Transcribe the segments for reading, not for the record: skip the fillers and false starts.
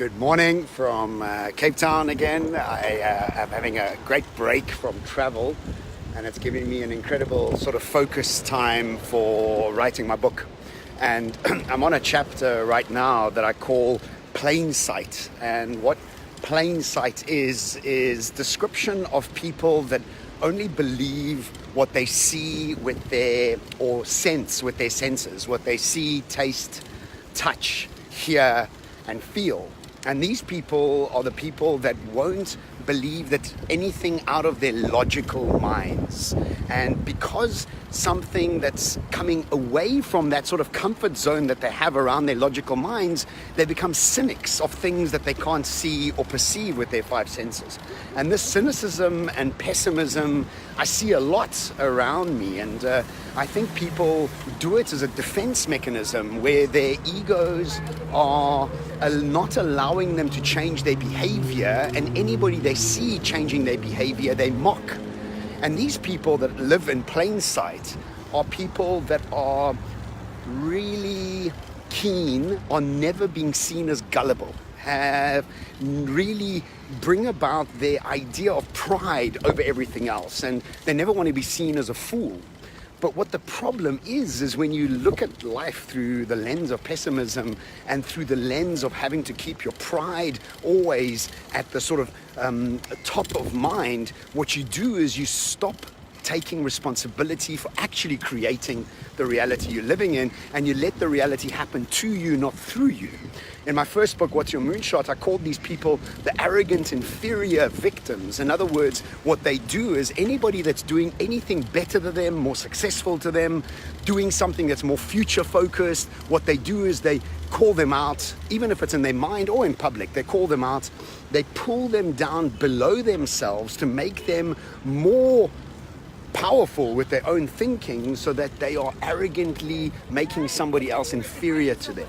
Good morning from Cape Town again. I am having a great break from travel, and it's giving me an incredible sort of focus time for writing my book. And I'm on a chapter right now that I call PLAINsight. And what PLAINsight is description of people that only believe what they see with their, or sense with their senses, what they see, taste, touch, hear, and feel. And these people are the people that won't believe that anything out of their logical minds. And because something that's coming away from that sort of comfort zone that they have around their logical minds, they become cynics of things that they can't see or perceive with their five senses. And this cynicism and pessimism, I see a lot around me. And I think people do it as a defense mechanism where their egos are not allowing them to change their behavior, and anybody they see changing their behavior, they mock. And these people that live in plain sight are people that are really keen on never being seen as gullible, have really bring about their idea of pride over everything else, and they never want to be seen as a fool. But what the problem is when you look at life through the lens of pessimism and through the lens of having to keep your pride always at the sort of top of mind, what you do is you stop taking responsibility for actually creating the reality you're living in, and you let the reality happen to you, not through you. In my first book, What's Your Moonshot, I called these people the arrogant, inferior victims. In other words, what they do is anybody that's doing anything better than them, more successful to them, doing something that's more future focused, what they do is they call them out, even if it's in their mind or in public, they call them out, they pull them down below themselves to make them more powerful with their own thinking, so that they are arrogantly making somebody else inferior to them.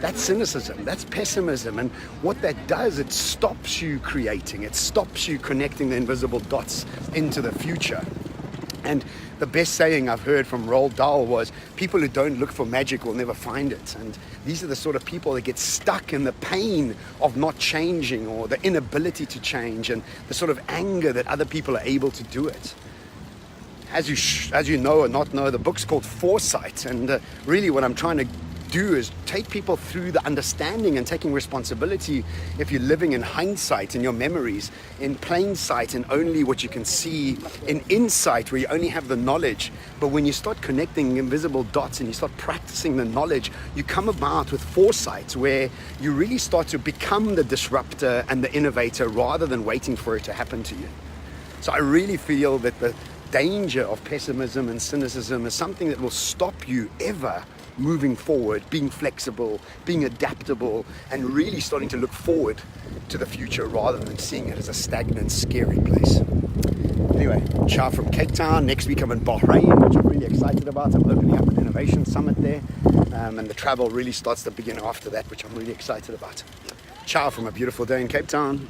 That's cynicism, that's pessimism, and what that does, it stops you creating, it stops you connecting the invisible dots into the future. And the best saying I've heard from Roald Dahl was, people who don't look for magic will never find it. And these are the sort of people that get stuck in the pain of not changing, or the inability to change, and the sort of anger that other people are able to do it. As you know or not know, the book's called FOREsight, and really what I'm trying to do is take people through the understanding and taking responsibility. If you're living in hindsight, in your memories, in plain sight and only what you can see, in insight where you only have the knowledge, but when you start connecting invisible dots and you start practicing the knowledge, you come about with foresight, where you really start to become the disruptor and the innovator rather than waiting for it to happen to you. So I really feel that the danger of pessimism and cynicism is something that will stop you ever moving forward, being flexible, being adaptable, and really starting to look forward to the future rather than seeing it as a stagnant, scary place. Anyway, ciao from Cape Town. Next week I'm in Bahrain, which I'm really excited about. I'm opening up an innovation summit there, and the travel really starts to begin after that, which I'm really excited about. Ciao from a beautiful day in Cape Town.